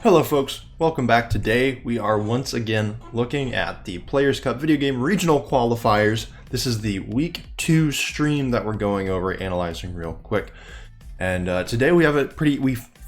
Hello folks, welcome back. Today we are once again looking at the Players Cup video game regional qualifiers. This is the week 2 stream that we're going over, analyzing real quick. And today we have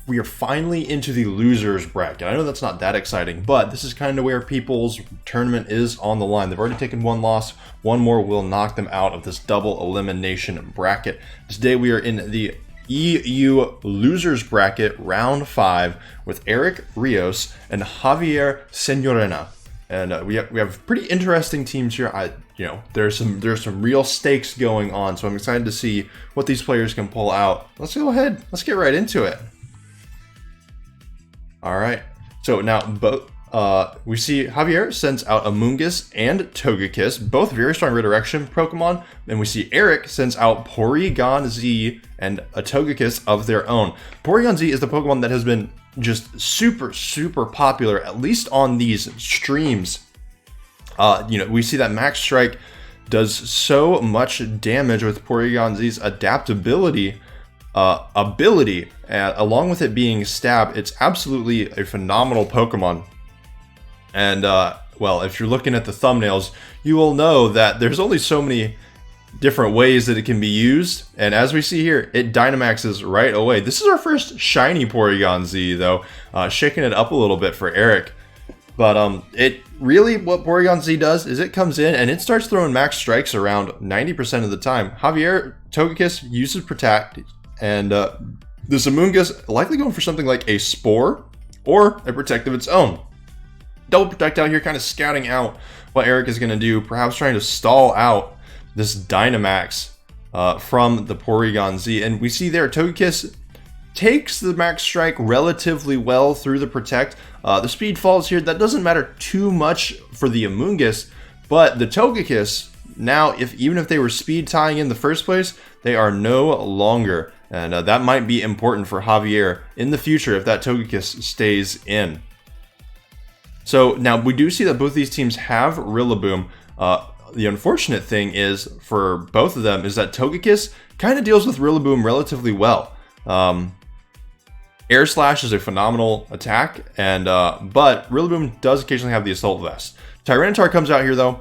we are finally into the losers bracket. I know that's not that exciting, but this is kind of where people's tournament is on the line. They've already taken one loss, one more will knock them out of this double elimination bracket. Today we are in the EU losers bracket round 5 with Eric, Rios, and Javier Señorena. And we have pretty interesting teams here. There's some real stakes going on, so I'm excited to see what these players can pull out. Let's go ahead. Let's get right into it. All right. So now we see Javier sends out Amoonguss and Togekiss, both very strong redirection Pokemon. And we see Eric sends out Porygon Z and a Togekiss of their own. Porygon Z is the Pokemon that has been just super popular, at least on these streams. We see that Max Strike does so much damage with Porygon Z's adaptability ability, along with it being stab. It's absolutely a phenomenal Pokemon. And, well, if you're looking at the thumbnails, you will know that there's only so many different ways that it can be used. And as we see here, it Dynamaxes right away. This is our first shiny Porygon Z, though, shaking it up a little bit for Eric. But what Porygon Z does is it comes in and it starts throwing max strikes around 90% of the time. Javier Togekiss uses Protect, and this Amoonguss likely going for something like a Spore or a Protect of its own. Double Protect out here, kind of scouting out what Eric is going to do, perhaps trying to stall out this Dynamax from the Porygon Z. And we see there, Togekiss takes the Max Strike relatively well through the Protect. The speed falls here. That doesn't matter too much for the Amoonguss, but the Togekiss, now, even if they were speed tying in the first place, they are no longer. And that might be important for Javier in the future if that Togekiss stays in. So now we do see that both these teams have Rillaboom. The unfortunate thing is for both of them is that Togekiss kind of deals with Rillaboom relatively well. Air Slash is a phenomenal attack, and but Rillaboom does occasionally have the Assault Vest. Tyranitar comes out here though.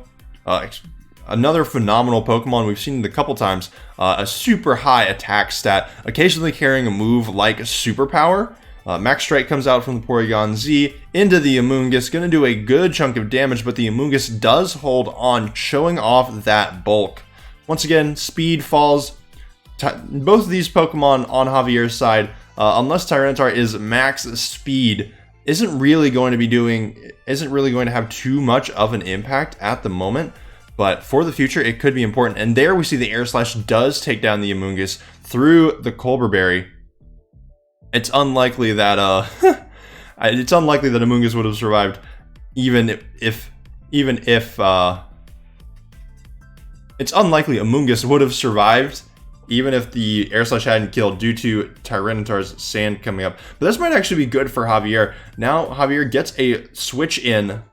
Another phenomenal Pokemon. We've seen it a couple times. A super high attack stat, occasionally carrying a move like Superpower. Max Strike comes out from the Porygon Z into the Amoonguss, going to do a good chunk of damage, but the Amoonguss does hold on, showing off that bulk. Once again, speed falls. Both of these Pokemon on Javier's side, unless Tyranitar is max speed, isn't really going to have too much of an impact at the moment. But for the future, it could be important. And there we see the Air Slash does take down the Amoonguss through the Colbur Berry. It's unlikely that Amoonguss would have survived, it's unlikely Amoonguss would have survived even if the Air Slash hadn't killed due to Tyranitar's Sand coming up. But this might actually be good for Javier. Now Javier gets a switch in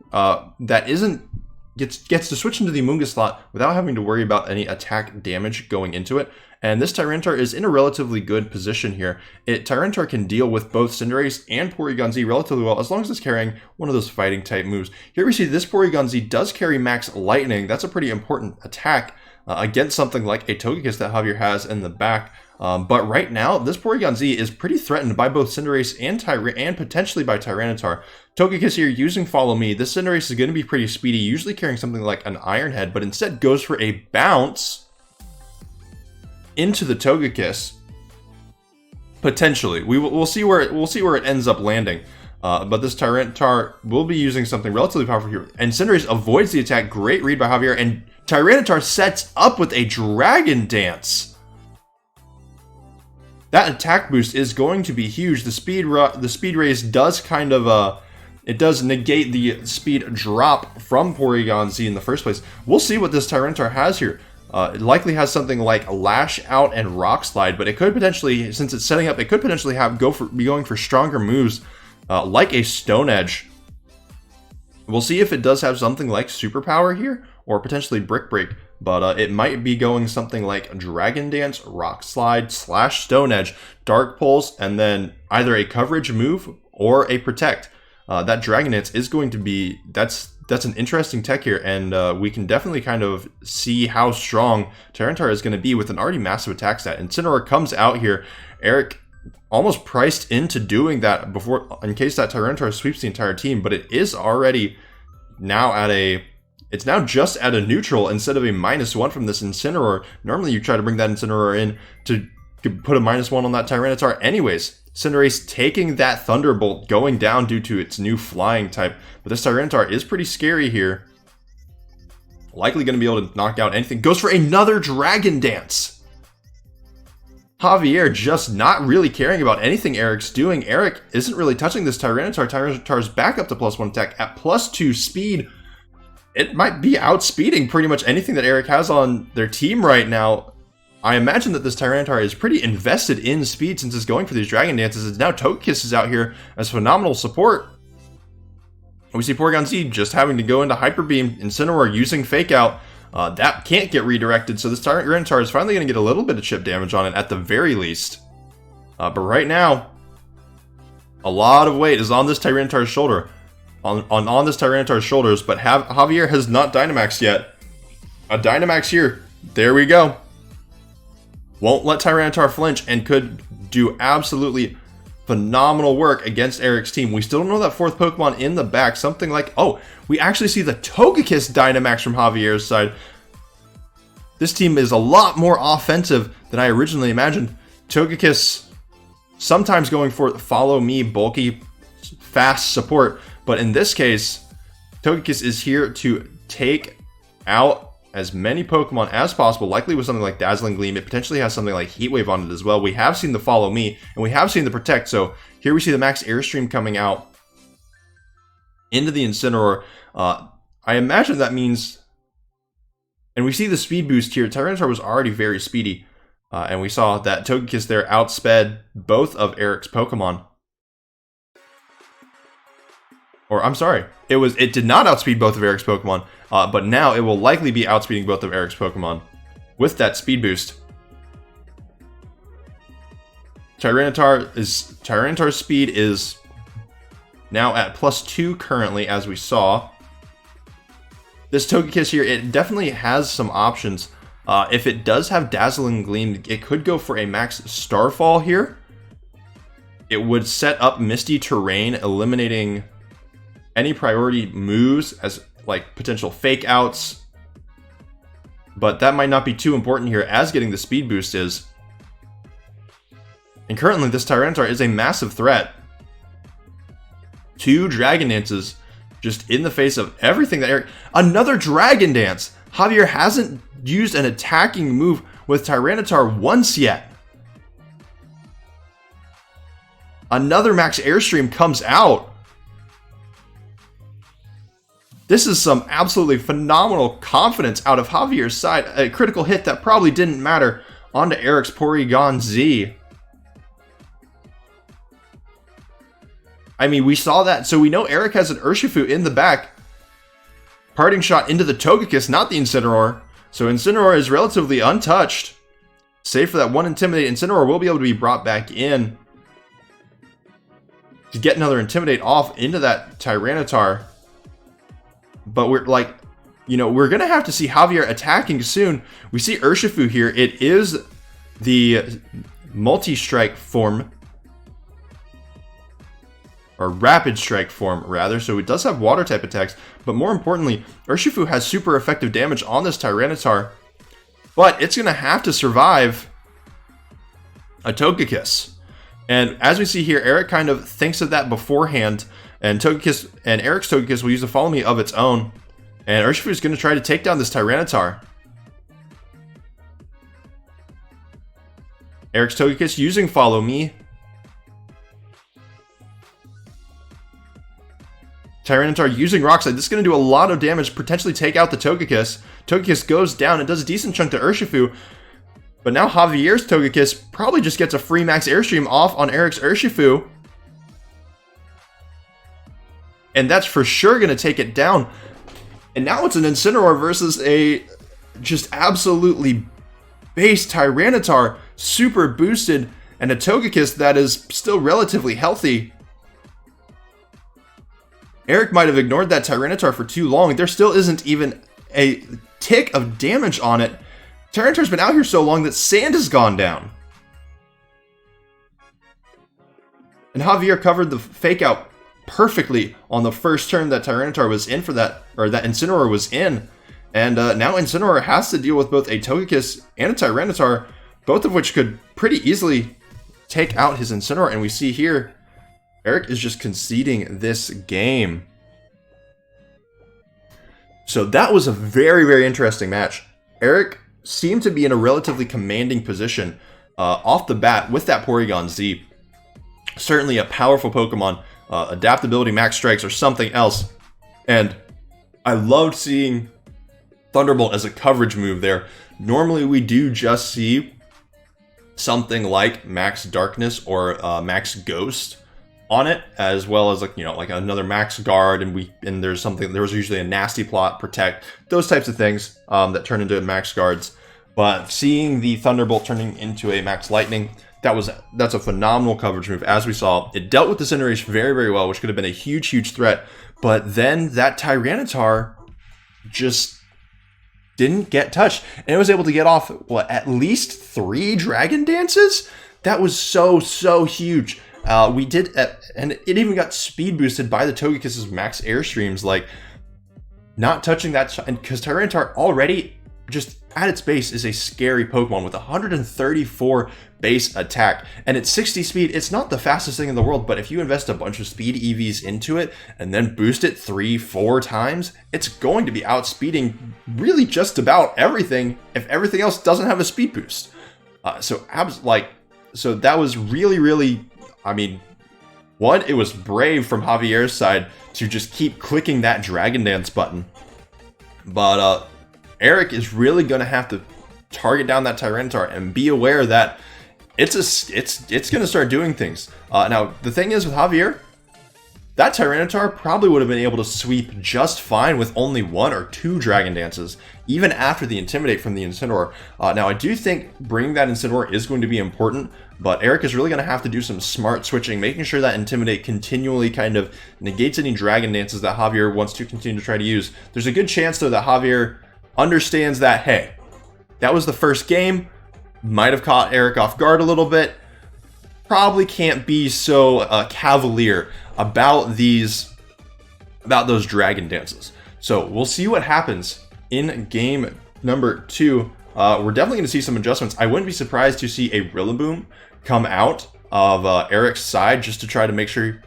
gets to switch into the Amoonguss slot without having to worry about any attack damage going into it. And this Tyranitar is in a relatively good position here. Tyranitar can deal with both Cinderace and Porygon Z relatively well, as long as it's carrying one of those fighting type moves. Here we see this Porygon Z does carry Max Lightning. That's a pretty important attack against something like a Togekiss that Javier has in the back. But right now, this Porygon Z is pretty threatened by both Cinderace and potentially by Tyranitar. Togekiss here using Follow Me. This Cinderace is going to be pretty speedy, usually carrying something like an Iron Head, but instead goes for a bounce into the Togekiss. Potentially, we'll see where it ends up landing. But this Tyranitar will be using something relatively powerful here, and Cinderace avoids the attack. Great read by Javier, and Tyranitar sets up with a Dragon Dance. That attack boost is going to be huge. The speed raise does kind of it does negate the speed drop from Porygon Z in the first place. We'll see what this Tyranitar has here. It likely has something like Lash Out and Rock Slide, but it could potentially, since it's setting up, it could potentially be going for stronger moves like a Stone Edge. We'll see if it does have something like Superpower here, or potentially Brick Break, but it might be going something like Dragon Dance, Rock Slide, / Stone Edge, Dark Pulse, and then either a coverage move or a Protect. That Dragon Dance is going to be, that's an interesting tech here, and we can definitely kind of see how strong Tyranitar is going to be with an already massive attack stat. Incineroar comes out here. Eric almost priced into doing that before, in case that Tyranitar sweeps the entire team, but it is already now at a, it's now just at a neutral instead of a -1 from this Incineroar. Normally you try to bring that Incineroar in to put a -1 on that Tyranitar anyways. Cinderace taking that Thunderbolt, going down due to its new flying type. But this Tyranitar is pretty scary here. Likely going to be able to knock out anything. Goes for another Dragon Dance. Javier just not really caring about anything Eric's doing. Eric isn't really touching this Tyranitar. Tyranitar's back up to +1 attack at +2 speed. It might be outspeeding pretty much anything that Eric has on their team right now. I imagine that this Tyranitar is pretty invested in speed since it's going for these Dragon Dances. And now Togekiss is out here as phenomenal support. And we see Porygon Z just having to go into Hyper Beam. Incineroar using Fake Out. That can't get redirected, so this Tyranitar is finally going to get a little bit of chip damage on it at the very least. But right now, a lot of weight is on this Tyranitar's shoulder. On this Tyranitar's shoulders, but Javier has not Dynamaxed yet. A Dynamax here. There we go. Won't let Tyranitar flinch and could do absolutely phenomenal work against Eric's team. We still don't know that fourth Pokemon in the back. Something like, oh, we actually see the Togekiss Dynamax from Javier's side. This team is a lot more offensive than I originally imagined. Togekiss sometimes going for follow me, bulky, fast support. But in this case, Togekiss is here to take out as many Pokemon as possible, likely with something like Dazzling Gleam. It potentially has something like Heat Wave on it as well. We have seen the Follow Me, and we have seen the Protect, so here we see the Max Airstream coming out into the Incineroar. I imagine that means, and we see the speed boost here. Tyranitar was already very speedy, and we saw that Togekiss there outsped both of Eric's Pokemon. Or, I'm sorry, it did not outspeed both of Eric's Pokemon, but now it will likely be outspeeding both of Eric's Pokemon with that speed boost. Tyranitar's speed is now at +2 currently, as we saw. This Togekiss here, it definitely has some options. If it does have Dazzling Gleam, it could go for a Max Starfall here. It would set up Misty Terrain, eliminating any priority moves as like potential fake outs, but that might not be too important here as getting the speed boost is. And currently this Tyranitar is a massive threat. 2 Dragon Dances just in the face of everything that Eric... Another Dragon Dance! Javier hasn't used an attacking move with Tyranitar once yet. Another Max Airstream comes out. This is some absolutely phenomenal confidence out of Javier's side. A critical hit that probably didn't matter onto Eric's Porygon Z. I mean, we saw that, so we know Eric has an Urshifu in the back. Parting shot into the Togekiss, not the Incineroar. So Incineroar is relatively untouched. Save for that one Intimidate, Incineroar will be able to be brought back in to get another Intimidate off into that Tyranitar. But we're like, you know, we're going to have to see Javier attacking soon. We see Urshifu here. It is the multi-strike form. Or rapid strike form, rather. So it does have water type attacks. But more importantly, Urshifu has super effective damage on this Tyranitar. But it's going to have to survive a Togekiss. And as we see here, Eric kind of thinks of that beforehand. And Togekiss and Eric's Togekiss will use a Follow Me of its own. And Urshifu is going to try to take down this Tyranitar. Eric's Togekiss using Follow Me. Tyranitar using Rock Slide. This is going to do a lot of damage, potentially take out the Togekiss. Togekiss goes down and does a decent chunk to Urshifu. But now Javier's Togekiss probably just gets a free Max Airstream off on Eric's Urshifu. And that's for sure going to take it down. And now it's an Incineroar versus a just absolutely base Tyranitar, super boosted, and a Togekiss that is still relatively healthy. Eric might have ignored that Tyranitar for too long. There still isn't even a tick of damage on it. Tyranitar's been out here so long that sand has gone down. And Javier covered the fake out perfectly on the first turn that Tyranitar was in for that, or that Incineroar was in. And now Incineroar has to deal with both a Togekiss and a Tyranitar, both of which could pretty easily take out his Incineroar. And we see here, Eric is just conceding this game. So that was a very, very interesting match. Eric seemed to be in a relatively commanding position off the bat with that Porygon Z. Certainly a powerful Pokemon. Adaptability, max strikes, or something else. And I loved seeing Thunderbolt as a coverage move there. Normally we do just see something like Max Darkness or Max Ghost on it, as well as like, you know, like another Max Guard, and there was usually a Nasty Plot, Protect, those types of things that turn into Max Guards. But seeing the Thunderbolt turning into a Max Lightning, that's a phenomenal coverage move. As we saw, it dealt with the Cinderace very, very well, which could have been a huge, huge threat. But then that Tyranitar just didn't get touched, and it was able to get off at least 3 Dragon Dances. That was so huge. We did, and it even got speed boosted by the Togekiss's Max Airstreams, like not touching that, because Tyranitar already just at its base is a scary Pokemon with 134 base attack, and at 60 speed, it's not the fastest thing in the world, but if you invest a bunch of speed EVs into it and then boost it 3-4 times, it's going to be outspeeding really just about everything if everything else doesn't have a speed boost. So that was really, I mean, one, it was brave from Javier's side to just keep clicking that Dragon Dance button, but Eric is really going to have to target down that Tyranitar and be aware that it's going to start doing things. Now, the thing is with Javier, that Tyranitar probably would have been able to sweep just fine with only 1 or 2 Dragon Dances, even after the Intimidate from the Incineroar. Now, I do think bringing that Incineroar is going to be important, but Eric is really going to have to do some smart switching, making sure that Intimidate continually kind of negates any Dragon Dances that Javier wants to continue to try to use. There's a good chance, though, that Javier understands that, hey, that was the first game, might have caught Eric off guard a little bit, probably can't be so cavalier about those Dragon Dances. So we'll see what happens in game number 2. We're definitely going to see some adjustments. I wouldn't be surprised to see a Rillaboom come out of Eric's side just to try to make sure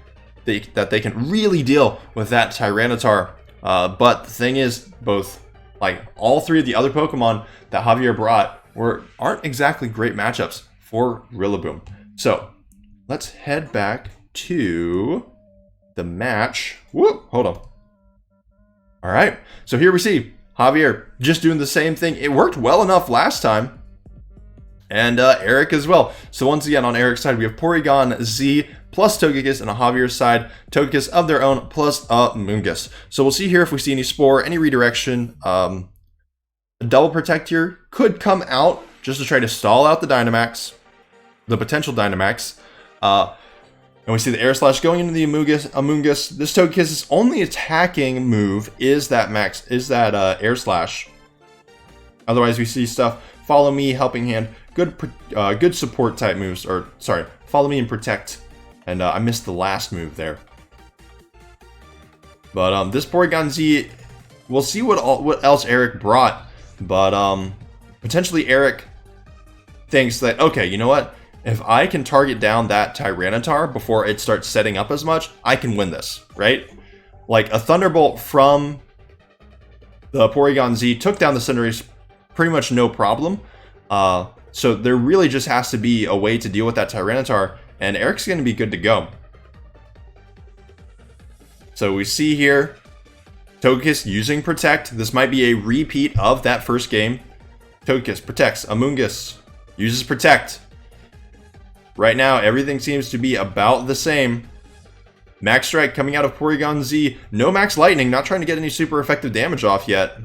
that they can really deal with that Tyranitar. But the thing is, all 3 of the other Pokemon that Javier brought aren't exactly great matchups for Rillaboom. So let's head back to the match. Whoop, hold on. All right, so here we see Javier just doing the same thing. It worked well enough last time, and Eric as well. So once again, on Eric's side, we have Porygon Z plus Togekiss, and on Javier's side, Togekiss of their own plus a Moongus. So we'll see here if we see any Spore, any redirection. A double Protect here could come out just to try to stall out the Dynamax, the potential Dynamax. And we see the Air Slash going into the Amoonguss. This Togekiss's only attacking move is that Air Slash. Otherwise, we see stuff. Follow Me, Helping Hand, good support type moves. Or sorry, Follow Me and Protect. And I missed the last move there. But this Porygon Z, we'll see what else Eric brought. But potentially Eric thinks that, okay, you know what? If I can target down that Tyranitar before it starts setting up as much, I can win this, right? Like, a Thunderbolt from the Porygon Z took down the Cinderace pretty much no problem. So there really just has to be a way to deal with that Tyranitar, and Eric's going to be good to go. So we see here, Togekiss using Protect. This might be a repeat of that first game. Togekiss protects. Amoonguss uses Protect. Right now, everything seems to be about the same. Max Strike coming out of Porygon Z. No Max Lightning, not trying to get any super effective damage off yet.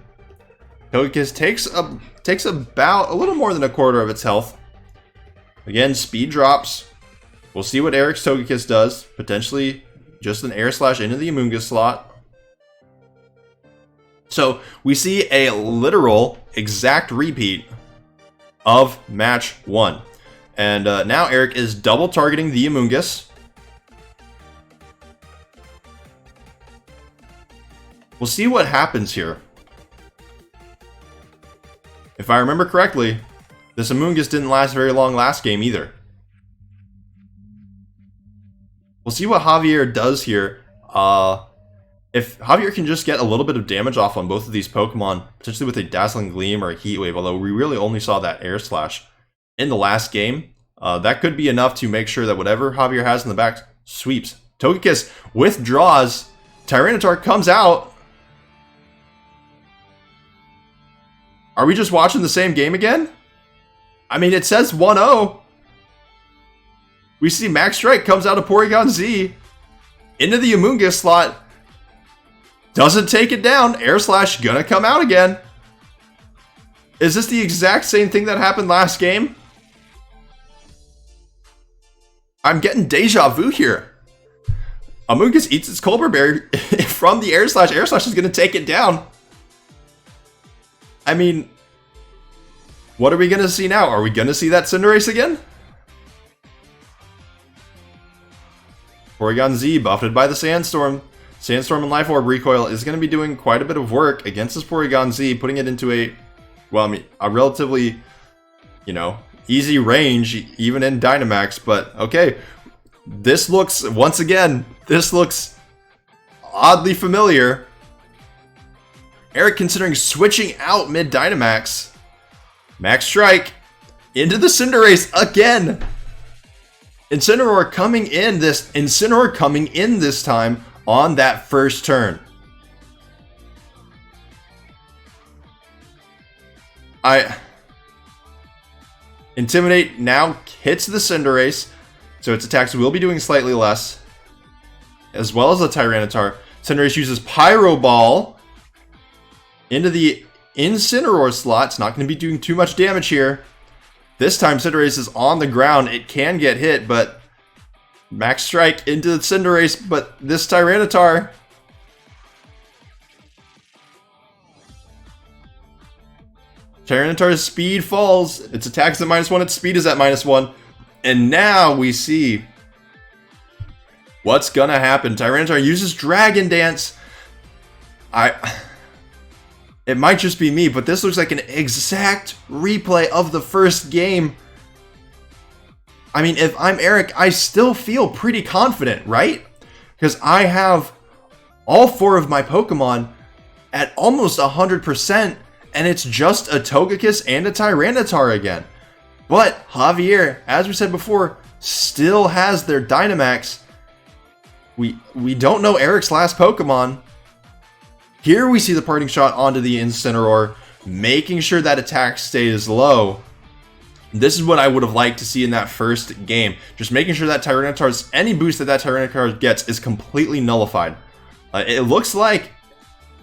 Togekiss takes about a little more than a quarter of its health. Again, speed drops. We'll see what Eric's Togekiss does. Potentially Just an Air Slash into the Amoonguss slot. So we see a literal exact repeat of match 1. And now Eric is double targeting the Amoonguss. We'll see what happens here. If I remember correctly, this Amoonguss didn't last very long last game either. We'll see what Javier does here. If Javier can just get a little bit of damage off on both of these Pokemon, potentially with a Dazzling Gleam or a Heat Wave, although we really only saw that Air Slash in the last game, that could be enough to make sure that whatever Javier has in the back sweeps. Togekiss withdraws. Tyranitar comes out. Are we just watching the same game again? I mean, it says 1-0. We see Max Strike comes out of Porygon Z into the Amoonguss slot. Doesn't take it down. Air Slash gonna come out again. Is this the exact same thing that happened last game? I'm getting deja vu here. Amoonguss eats its Colbur Berry from the Air Slash. Air Slash is gonna take it down. I mean, what are we going to see now? Are we going to see that Cinderace again? Porygon Z buffeted by the Sandstorm. Sandstorm and Life Orb recoil is going to be doing quite a bit of work against this Porygon Z, putting it into a, well, I mean, a relatively, you know, easy range, even in Dynamax. But, okay, this looks, once again, this looks oddly familiar. Eric considering switching out mid-Dynamax. Max Strike into the Cinderace again. Incineroar coming in this time on that first turn. Intimidate now hits the Cinderace, so its attacks will be doing slightly less, as well as the Tyranitar. Cinderace uses Pyro Ball into the Incineroar slot. It's not going to be doing too much damage here. This time Cinderace is on the ground. It can get hit, but Max Strike into the Cinderace, but this Tyranitar. Tyranitar's speed falls. Its attack is at -1, its speed is at -1. And now we see what's gonna happen. Tyranitar uses Dragon Dance. It might just be me, but this looks like an exact replay of the first game. I mean, if I'm Eric, I still feel pretty confident, right? Because I have all 4 of my Pokemon at almost 100%, and it's just a Togekiss and a Tyranitar again. But Javier, as we said before, still has their Dynamax. We don't know Eric's last Pokemon. Here we see the parting shot onto the Incineroar, making sure that attack stays low. This is what I would have liked to see in that first game. Just making sure that Tyranitar's, any boost that Tyranitar gets is completely nullified. It looks like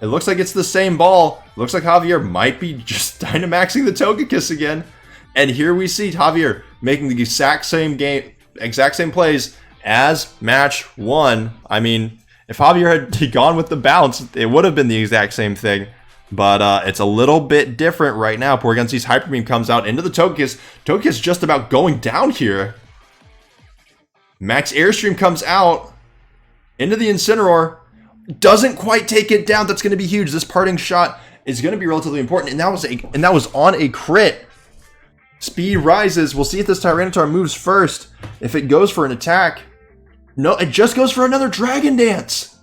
it's the same ball. Looks like Javier might be just Dynamaxing the Togekiss again. And here we see Javier making the exact same plays as match 1. I mean, if Javier had gone with the bounce, it would have been the exact same thing. But it's a little bit different right now. Porygon Z's Hyper Beam comes out into the Togekiss. Togekiss just about going down here. Max Airstream comes out into the Incineroar. Doesn't quite take it down. That's going to be huge. This parting shot is going to be relatively important. And that was on a crit. Speed rises. We'll see if this Tyranitar moves first. If it goes for an attack. No, it just goes for another Dragon Dance.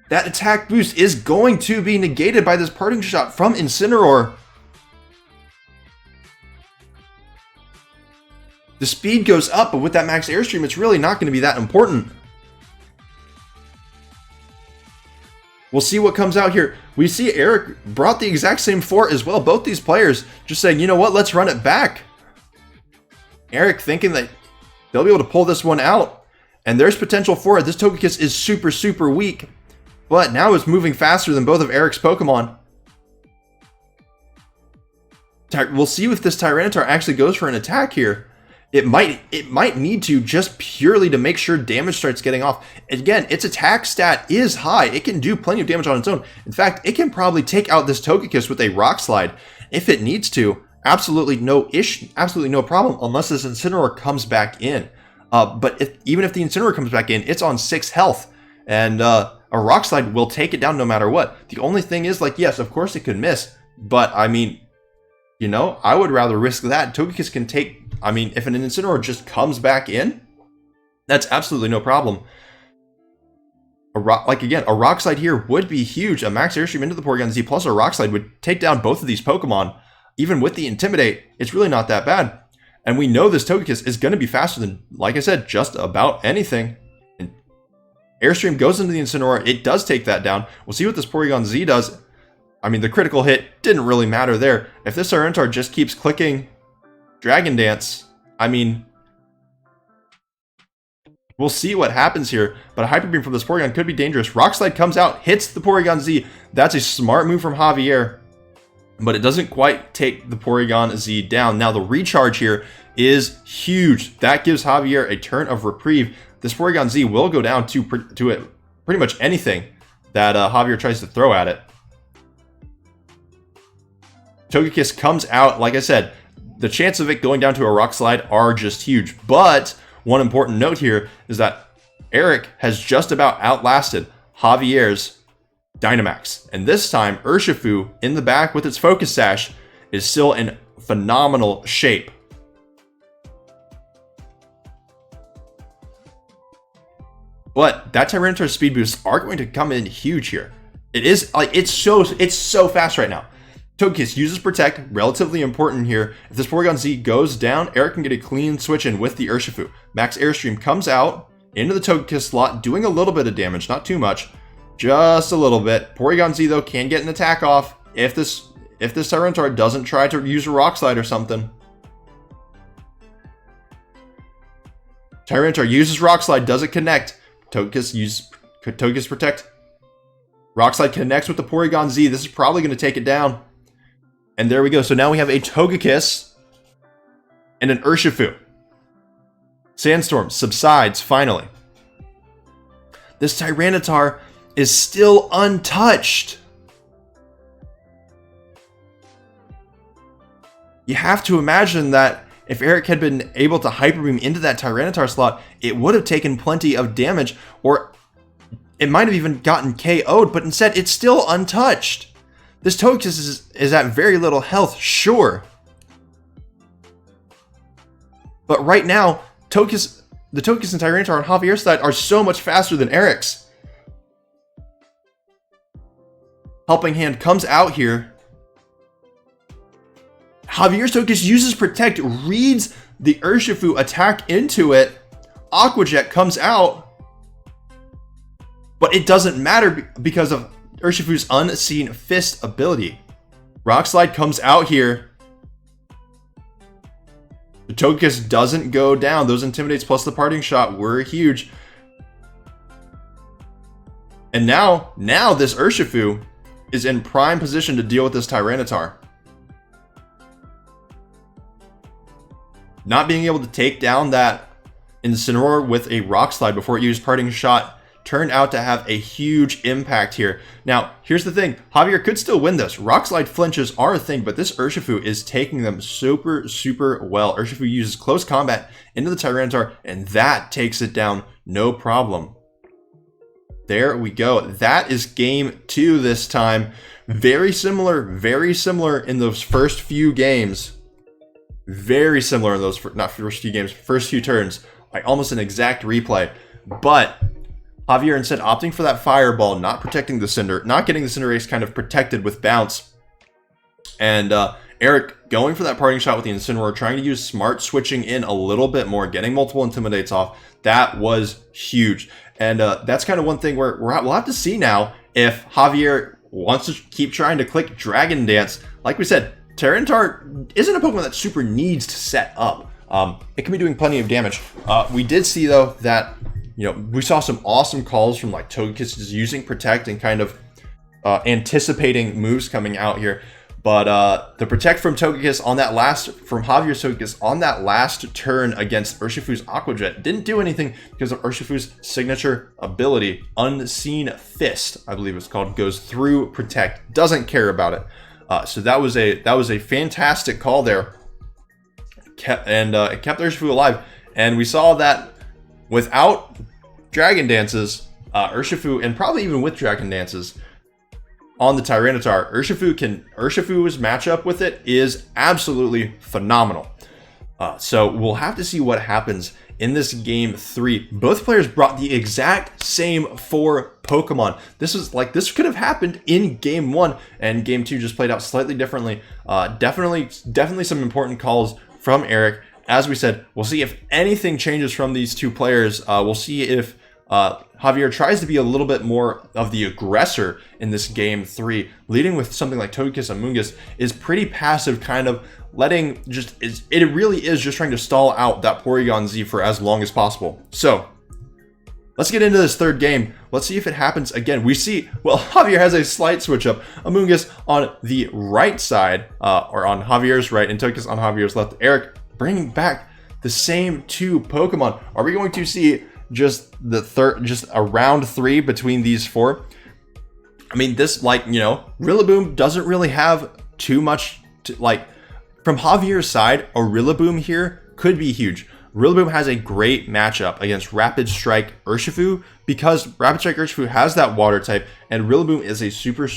That attack boost is going to be negated by this parting shot from Incineroar. The speed goes up, but with that max airstream, it's really not going to be that important. We'll see what comes out here. We see Eric brought the exact same 4 as well. Both these players just saying, you know what, let's run it back. Eric thinking that they'll be able to pull this one out. And there's potential for it. This Togekiss is super, super weak. But now it's moving faster than both of Eric's Pokemon. We'll see if this Tyranitar actually goes for an attack here. It might need to, just purely to make sure damage starts getting off. Again, its attack stat is high. It can do plenty of damage on its own. In fact, it can probably take out this Togekiss with a Rock Slide if it needs to. Absolutely no issue, absolutely no problem, unless this Incineroar comes back in. But even if the Incineroar comes back in, it's on 6 health, and a Rock Slide will take it down no matter what. The only thing is, like, yes, of course it could miss, but I mean, you know, I would rather risk that. Togekiss can take, I mean, if an Incineroar just comes back in, that's absolutely no problem. A Rock Slide here would be huge. A Max Airstream into the Porygon Z plus a Rock Slide would take down both of these Pokemon. Even with the Intimidate, it's really not that bad. And we know this Togekiss is going to be faster than, like I said, just about anything. And Airstream goes into the Incineroar. It does take that down. We'll see what this Porygon Z does. I mean, the critical hit didn't really matter there. If this Tyranitar just keeps clicking Dragon Dance, I mean, we'll see what happens here. But a Hyper Beam from this Porygon could be dangerous. Rock Slide comes out, hits the Porygon Z. That's a smart move from Javier, but it doesn't quite take the Porygon Z down. Now, the recharge here is huge. That gives Javier a turn of reprieve. This Porygon Z will go down to pretty much anything that Javier tries to throw at it. Togekiss comes out, like I said, the chance of it going down to a Rock Slide are just huge. But one important note here is that Eric has just about outlasted Javier's Dynamax. And this time, Urshifu in the back with its Focus Sash is still in phenomenal shape. But that Tyranitar's speed boosts are going to come in huge here. It is like it's so fast right now. Togekiss uses Protect, relatively important here. If this Porygon Z goes down, Eric can get a clean switch in with the Urshifu. Max Airstream comes out into the Togekiss slot, doing a little bit of damage, not too much, just a little bit. Porygon Z though can get an attack off if this Tyranitar doesn't try to use a Rock Slide or something. Tyranitar uses Rock Slide, does it connect? Togekiss Protect. Rock Slide connects with the Porygon Z. This is probably going to take it down. And there we go. So now we have a Togekiss and an Urshifu. Sandstorm subsides finally. This Tyranitar is still untouched. You have to imagine that if Eric had been able to Hyper Beam into that Tyranitar slot, it would have taken plenty of damage, or it might have even gotten KO'd, but instead it's still untouched. This Togekiss is at very little health, sure. But right now, the Togekiss and Tyranitar on Javier's side are so much faster than Eric's. Helping Hand comes out here. Javier's Togekiss uses Protect, reads the Urshifu attack into it. Aqua Jet comes out. But it doesn't matter because of Urshifu's Unseen Fist ability. Rock Slide comes out here. The Togekiss doesn't go down. Those Intimidates plus the Parting Shot were huge. And now this Urshifu is in prime position to deal with this Tyranitar. Not being able to take down that Incineroar with a Rock Slide before it used Parting Shot turned out to have a huge impact here. Now, here's the thing. Javier could still win this. Rock Slide flinches are a thing, but this Urshifu is taking them super, super well. Urshifu uses Close Combat into the Tyranitar, and that takes it down no problem. There we go. That is game 2 this time. Very similar in those first few games. Very similar in those, not first few games, first few turns. Like almost an exact replay. But Javier instead opting for that Fireball, not protecting the Cinder, not getting the Cinderace kind of protected with Bounce. And Eric going for that Parting Shot with the Incineroar, trying to use smart switching in a little bit more, getting multiple Intimidates off. That was huge. And that's kind of one thing where we'll have to see now if Javier wants to keep trying to click Dragon Dance. Like we said, Tyranitar isn't a Pokemon that super needs to set up. It can be doing plenty of damage. We did see, though, that we saw some awesome calls from like Togekiss using Protect and kind of anticipating moves coming out here. But the protect from Togekiss on that Javier's Togekiss on that last turn against Urshifu's Aqua Jet didn't do anything because of Urshifu's signature ability, Unseen Fist, I believe it's called, goes through protect, doesn't care about it. So that was a fantastic call there, it kept Urshifu alive, and we saw that without Dragon Dances, Urshifu, and probably even with Dragon Dances on the Tyranitar, Urshifu's matchup with it is absolutely phenomenal. So we'll have to see what happens in this game 3. Both players brought the exact same 4 Pokemon. This could have happened in game 1, and game 2 just played out slightly differently. Definitely some important calls from Eric. As we said, we'll see if anything changes from these two players. We'll see if Javier tries to be a little bit more of the aggressor in this game 3, leading with something like Togekiss and Amoonguss is pretty passive, kind of letting it really is just trying to stall out that Porygon Z for as long as possible. So let's get into this third game. Let's see if it happens again. We see, well, Javier has a slight switch up. Amoonguss on the right side, or on Javier's right, and Togekiss on Javier's left. Eric bringing back the same 2 Pokemon. Are we going to see just a round 3 between these 4? I mean, this, Rillaboom doesn't really have too much from Javier's side. A Rillaboom here could be huge. Rillaboom has a great matchup against Rapid Strike Urshifu because Rapid Strike Urshifu has that water type, and Rillaboom is a super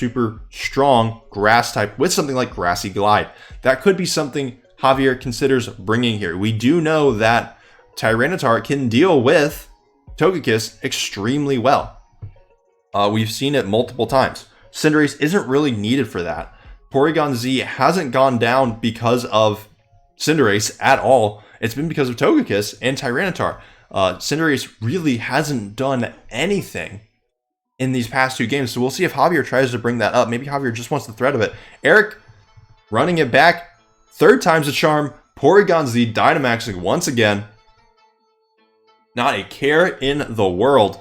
strong grass type with something like Grassy Glide. That could be something Javier considers bringing here. We do know that Tyranitar can deal with Togekiss extremely well. We've seen it multiple times. Cinderace isn't really needed for that. Porygon Z hasn't gone down because of Cinderace at all. It's been because of Togekiss and Tyranitar. Cinderace really hasn't done anything in these past 2 games, so we'll see if Javier tries to bring that up. Maybe Javier just wants the threat of it. Eric running it back. 3rd time's a charm. Porygon Z Dynamaxing once again. Not a care in the world.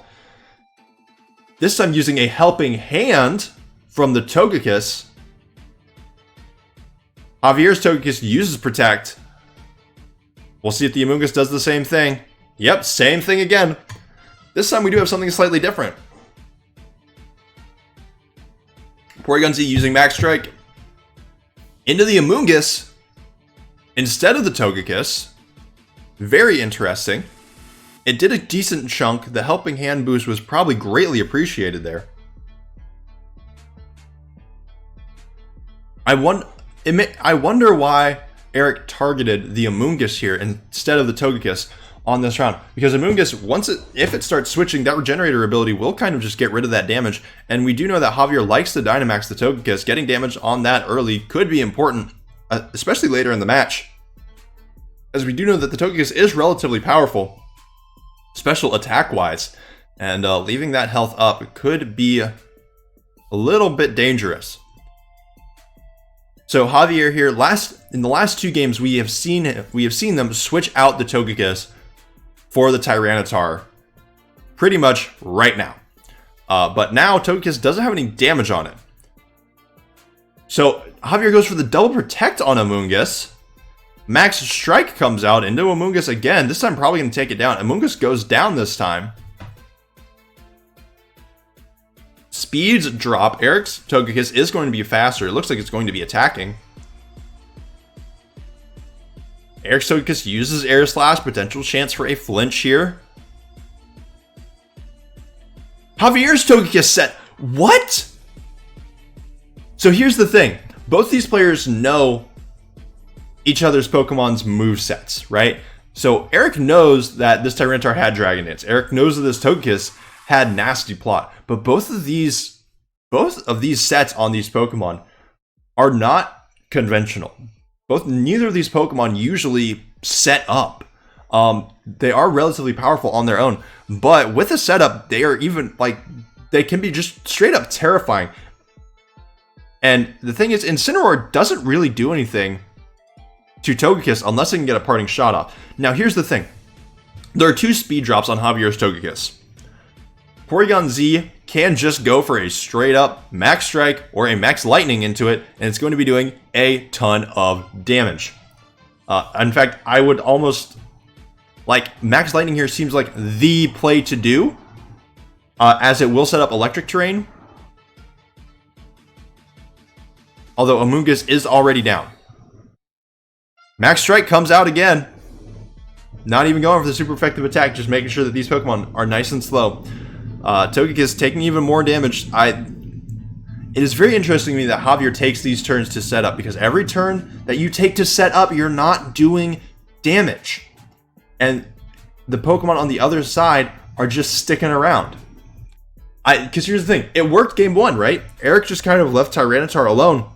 This time using a helping hand from the Togekiss. Javier's Togekiss uses Protect. We'll see if the Amoonguss does the same thing. Yep, same thing again. This time we do have something slightly different. Porygon Z using Max Strike into the Amoonguss instead of the Togekiss. Very interesting. It did a decent chunk. The helping hand boost was probably greatly appreciated there. I wonder why Eric targeted the Amoonguss here instead of the Togekiss on this round. Because Amoonguss, if it starts switching, that Regenerator ability will kind of just get rid of that damage. And we do know that Javier likes to Dynamax the Togekiss. Getting damage on that early could be important, especially later in the match. As we do know that the Togekiss is relatively powerful, special attack-wise. And leaving that health up could be a little bit dangerous. So Javier here, in the last 2 games, we have seen them switch out the Togekiss for the Tyranitar pretty much right now. But now Togekiss doesn't have any damage on it. So Javier goes for the double protect on Amoonguss. Max Strike comes out into Amoonguss again. This time probably going to take it down. Amoonguss goes down this time. Speeds drop. Eric's Togekiss is going to be faster. It looks like it's going to be attacking. Eric's Togekiss uses Air Slash. Potential chance for a flinch here. Javier's Togekiss set. What? So here's the thing. Both these players know each other's Pokemon's move sets, right? So Eric knows that this Tyranitar had Dragon Dance. Eric knows that this Togekiss had Nasty Plot. But both of these sets on these Pokemon are not conventional. Neither of these Pokemon usually set up. They are relatively powerful on their own, but with a setup, they are even they can be just straight up terrifying. And the thing is, Incineroar doesn't really do anything to Togekiss unless it can get a parting shot off. Now here's the thing. There are 2 speed drops on Javier's Togekiss. Porygon Z can just go for a straight up max strike or a max lightning into it, and it's going to be doing a ton of damage. In fact, I would almost like max lightning here seems like the play to do, as it will set up electric terrain. Although Amoonguss is already down. Max Strike comes out again. Not even going for the super effective attack, just making sure that these Pokemon are nice and slow. Togekiss taking even more damage. It is very interesting to me that Javier takes these turns to set up, because every turn that you take to set up, you're not doing damage. And the Pokemon on the other side are just sticking around. Because here's the thing, it worked game 1, right? Eric just kind of left Tyranitar alone,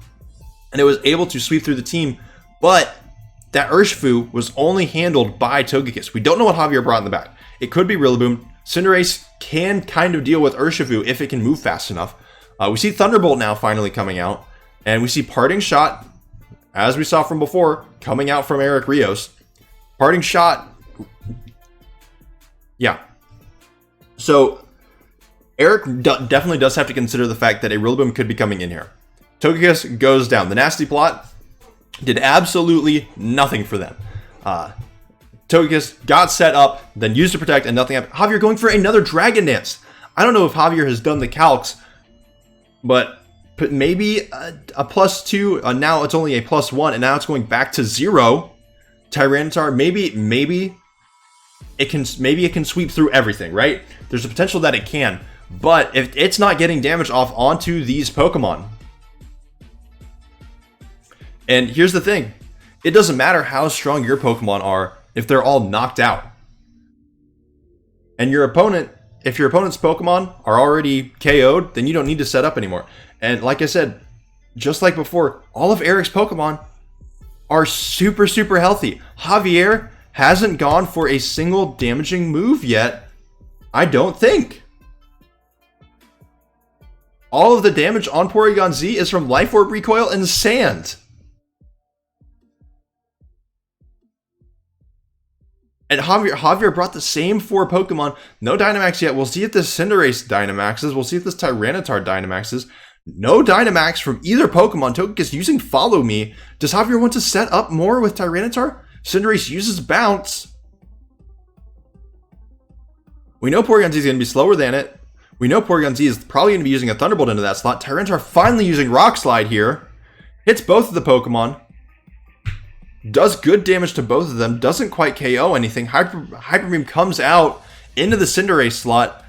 and it was able to sweep through the team, but that Urshifu was only handled by Togekiss. We don't know what Javier brought in the back. It could be Rillaboom. Cinderace can kind of deal with Urshifu if it can move fast enough. We see Thunderbolt now finally coming out, and we see Parting Shot, as we saw from before, coming out from Eric Rios. Parting Shot, yeah. So Eric definitely does have to consider the fact that a Rillaboom could be coming in here. Togekiss goes down. The Nasty Plot did absolutely nothing for them. Togekiss got set up, then used to protect, and nothing happened. Javier going for another Dragon Dance. I don't know if Javier has done the calcs, but maybe a +2. Now it's only a +1, and now it's going back to 0. Tyranitar, maybe it can sweep through everything, right? There's a potential that it can, but if it's not getting damage off onto these Pokemon. And here's the thing, it doesn't matter how strong your Pokemon are if they're all knocked out. And if your opponent's Pokemon are already KO'd, then you don't need to set up anymore. And like I said, just like before, all of Eric's Pokemon are super, super healthy. Javier hasn't gone for a single damaging move yet, I don't think. All of the damage on Porygon Z is from Life Orb Recoil and Sand. And Javier brought the same 4 Pokemon. No Dynamax yet. We'll see if this Cinderace Dynamaxes. We'll see if this Tyranitar Dynamaxes. No Dynamax from either Pokemon. Togekiss using Follow Me. Does Javier want to set up more with Tyranitar? Cinderace uses Bounce. We know Porygon Z is going to be slower than it. We know Porygon Z is probably going to be using a Thunderbolt into that slot. Tyranitar finally using Rock Slide here. Hits both of the Pokemon. Does good damage to both of them. Doesn't quite KO anything. Hyper Beam comes out into the Cinderace slot.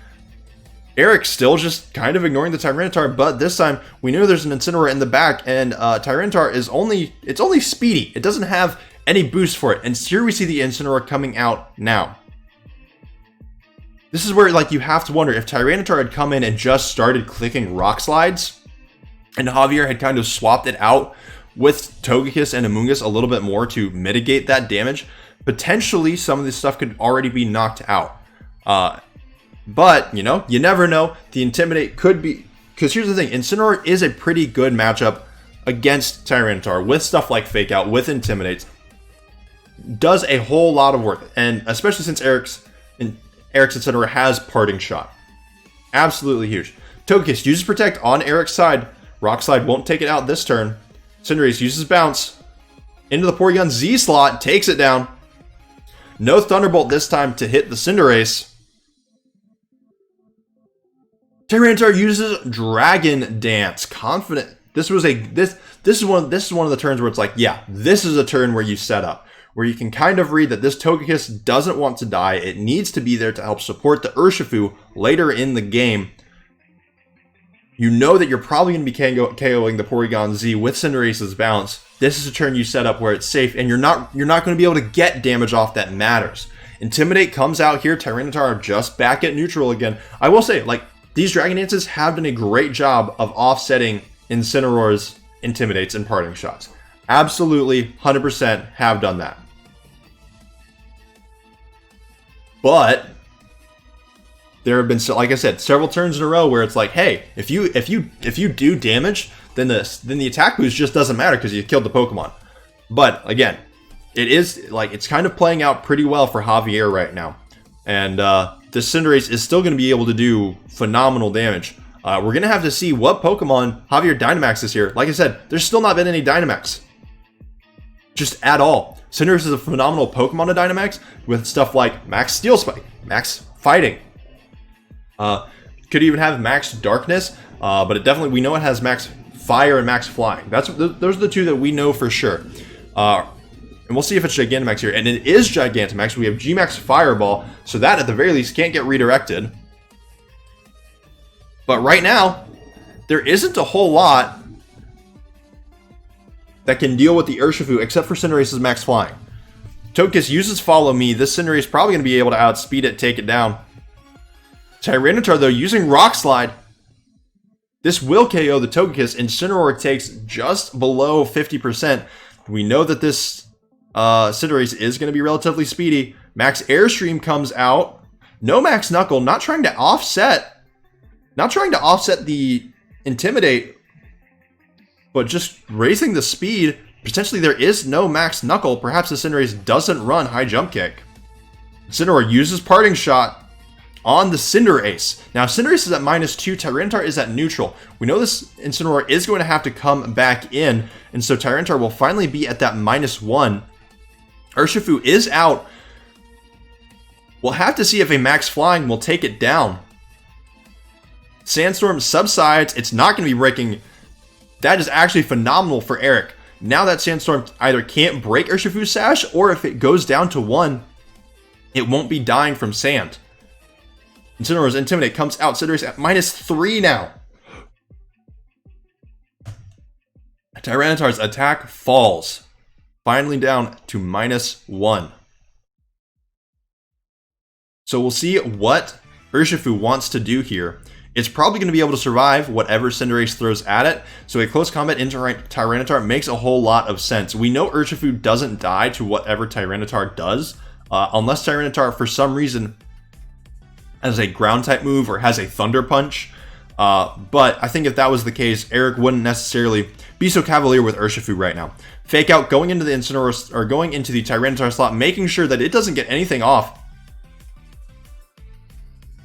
Eric still just kind of ignoring the Tyranitar, but this time we know there's an Incineroar in the back, and Tyranitar is only speedy. It doesn't have any boost for it. And here we see the Incineroar coming out now. This is where you have to wonder if Tyranitar had come in and just started clicking Rock Slides, and Javier had kind of swapped it out with Togekiss and Amoonguss a little bit more to mitigate that damage. Potentially some of this stuff could already be knocked out. But, you never know. The Intimidate could be... Because here's the thing, Incineroar is a pretty good matchup against Tyranitar with stuff like Fake Out, with Intimidates. Does a whole lot of work. And especially since Eric's Incineroar has Parting Shot. Absolutely huge. Togekiss uses Protect on Eric's side. Rock Slide won't take it out this turn. Cinderace uses Bounce into the Porygon Z slot, takes it down. No Thunderbolt this time to hit the Cinderace. Tyranitar uses Dragon Dance, confident. This is one of the turns where it's like, yeah, this is a turn where you set up, where you can kind of read that this Togekiss doesn't want to die. It needs to be there to help support the Urshifu later in the game. You know that you're probably going to be KOing the Porygon Z with Cinderace's Bounce. This is a turn you set up where it's safe, and you're not going to be able to get damage off that matters. Intimidate comes out here. Tyranitar just back at neutral again. I will say, these Dragon Dances have done a great job of offsetting Incineroar's Intimidates and Parting Shots. Absolutely, 100% have done that. But there have been, like I said, several turns in a row where it's like, hey, if you do damage, then the attack boost just doesn't matter because you killed the Pokemon. But again, it's kind of playing out pretty well for Javier right now. And the Cinderace is still going to be able to do phenomenal damage. We're going to have to see what Pokemon Javier Dynamaxes here. Like I said, there's still not been any Dynamax. Just at all. Cinderace is a phenomenal Pokemon to Dynamax with stuff like Max Steel Spike, Max Fighting. Could even have Max Darkness, but it definitely, we know it has Max Fire and Max Flying. Those are the two that we know for sure. And we'll see if it's Gigantamax here. And it is Gigantamax. We have Gmax Fireball, so that at the very least can't get redirected. But right now, there isn't a whole lot that can deal with the Urshifu except for Cinderace's Max Flying. Togekiss uses Follow Me. This Cinderace is probably going to be able to outspeed it, take it down. Tyranitar, though, using Rock Slide. This will KO the Togekiss. Incineroar takes just below 50%. We know that this Cinderace is going to be relatively speedy. Max Airstream comes out. No Max Knuckle. Not trying to offset the Intimidate, but just raising the speed. Potentially there is no Max Knuckle. Perhaps the Cinderace doesn't run High Jump Kick. Incineroar uses Parting Shot on the Cinderace. Now Cinderace is at -2, Tyranitar is at neutral. We know this Incineroar is going to have to come back in, and so Tyranitar will finally be at that -1. Urshifu is out. We'll have to see if a Max Flying will take it down. Sandstorm subsides. It's not going to be breaking. That is actually phenomenal for Eric. Now that Sandstorm either can't break Urshifu's Sash, or if it goes down to 1, it won't be dying from sand. Incineroar's Intimidate comes out. Cinderace at -3 now. Tyranitar's attack falls. Finally down to -1. So we'll see what Urshifu wants to do here. It's probably going to be able to survive whatever Cinderace throws at it. So a close combat into Tyranitar makes a whole lot of sense. We know Urshifu doesn't die to whatever Tyranitar does. Unless Tyranitar, for some reason, has a ground type move or has a Thunder Punch. But I think if that was the case, Eric wouldn't necessarily be so cavalier with Urshifu right now. Fake Out, going into the Incineroar, or going into the Tyranitar slot, making sure that it doesn't get anything off.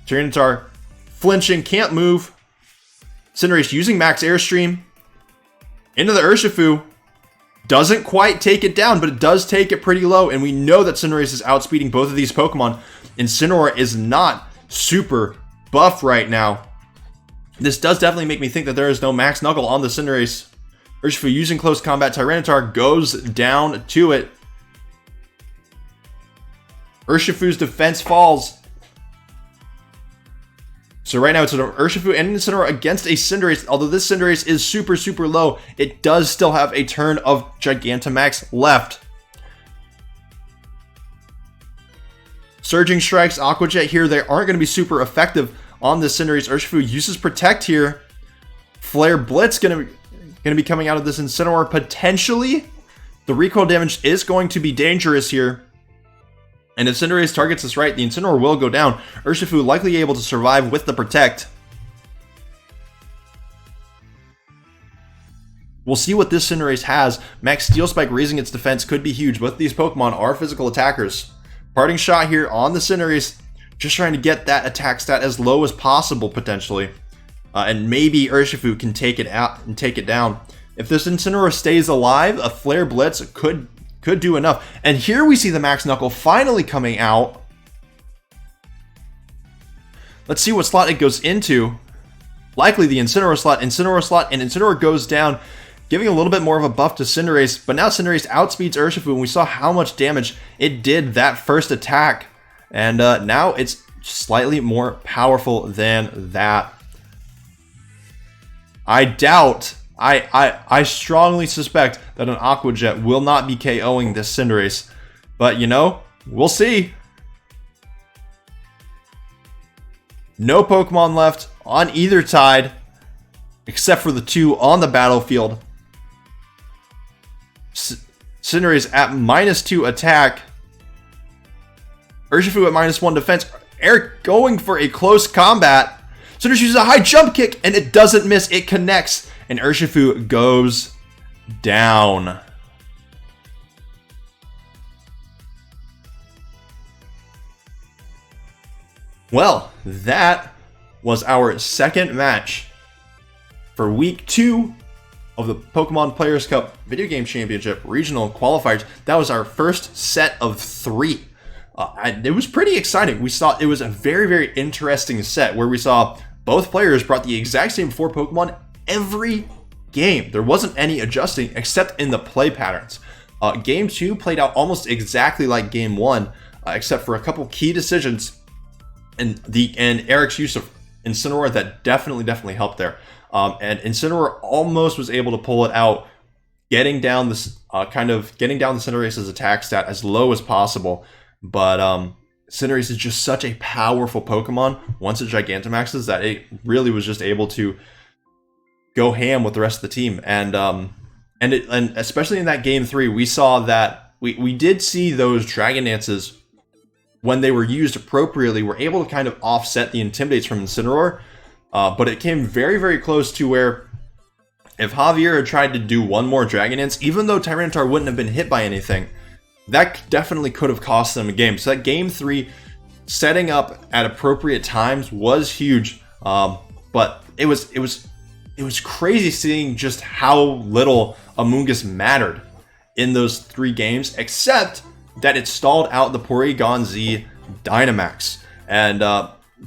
Tyranitar flinching, can't move. Cinderace using Max Airstream into the Urshifu. Doesn't quite take it down, but it does take it pretty low, and we know that Cinderace is outspeeding both of these Pokemon. Incineroar is not super buff right now. This does definitely make me think that there is no Max Knuckle on the Cinderace. Urshifu using close combat. Tyranitar goes down to it. Urshifu's defense falls. So right now it's an Urshifu and Incineroar against a Cinderace. Although this Cinderace is super, super low, it does still have a turn of Gigantamax left. Surging Strikes, Aqua Jet here, they aren't going to be super effective on this Cinderace. Urshifu uses Protect here. Flare Blitz going to be coming out of this Incineroar potentially. The recoil damage is going to be dangerous here. And if Cinderace targets this right, the Incineroar will go down. Urshifu likely able to survive with the Protect. We'll see what this Cinderace has. Max Steel Spike raising its defense could be huge. Both of these Pokemon are physical attackers. Parting Shot here on the Cinderace. Just trying to get that attack stat as low as possible, potentially. And maybe Urshifu can take it out and take it down. If this Incineroar stays alive, a Flare Blitz could do enough. And here we see the Max Knuckle finally coming out. Let's see what slot it goes into. Likely the Incineroar slot, and Incineroar goes down, giving a little bit more of a buff to Cinderace. But now Cinderace outspeeds Urshifu, and we saw how much damage it did that first attack. And now it's slightly more powerful than that. I strongly suspect that an Aqua Jet will not be KOing this Cinderace. But, you know, we'll see. No Pokemon left on either side, except for the two on the battlefield. Cinderace at -2 attack. Urshifu at -1 defense. Eric going for a close combat. Cinderace uses a High Jump Kick, and it doesn't miss. It connects. And Urshifu goes down. Well, that was our second match for week 2 of the Pokemon Players Cup Video Game Championship Regional Qualifiers. That was our first set of 3. And it was pretty exciting. We saw it was a very, very interesting set where we saw both players brought the exact same 4 Pokemon every game. There wasn't any adjusting except in the play patterns. Game 2 played out almost exactly like Game 1, except for a couple key decisions and Eric's use of Incineroar that definitely helped there. And Incineroar almost was able to pull it out, getting down this getting down the Cinderace's attack stat as low as possible. But Cinderace is just such a powerful Pokemon once it Gigantamaxes that it really was just able to go ham with the rest of the team. And especially in that game 3, we saw that we did see those Dragon Dances, when they were used appropriately, were able to kind of offset the Intimidates from Incineroar. But it came very, very close to where if Javier had tried to do one more Dragon Dance, even though Tyranitar wouldn't have been hit by anything, that definitely could have cost them a game. So that game 3, setting up at appropriate times was huge. But it was crazy seeing just how little Amoonguss mattered in those 3 games, except that it stalled out the Porygon Z Dynamax. And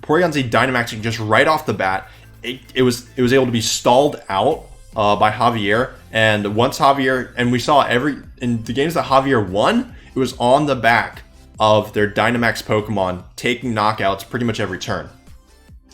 Porygon Z Dynamaxing just right off the bat, it was able to be stalled out by Javier. And once Javier, and we saw in the games that Javier won, it was on the back of their Dynamax Pokemon taking knockouts pretty much every turn.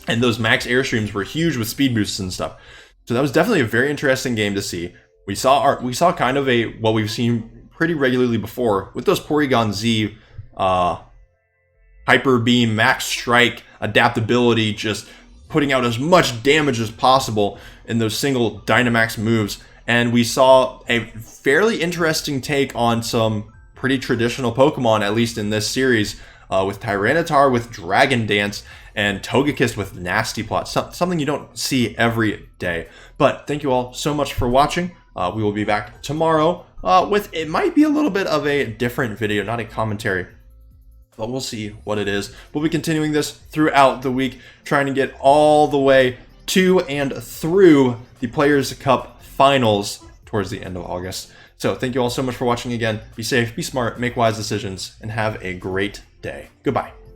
And those max Airstreams were huge with speed boosts and stuff. So that was definitely a very interesting game to see. We saw kind of what we've seen pretty regularly before with those Porygon Z Hyper Beam, Max Strike, adaptability, just putting out as much damage as possible in those single Dynamax moves. And we saw a fairly interesting take on some pretty traditional Pokemon, at least in this series, with Tyranitar with Dragon Dance and Togekiss with Nasty Plot, something you don't see every day. But thank you all so much for watching. We will be back tomorrow with, it might be a little bit of a different video, not a commentary, but we'll see what it is. We'll be continuing this throughout the week, trying to get all the way to and through the Players Cup Finals towards the end of August. So thank you all so much for watching again. Be safe, be smart, make wise decisions, and have a great day. Goodbye.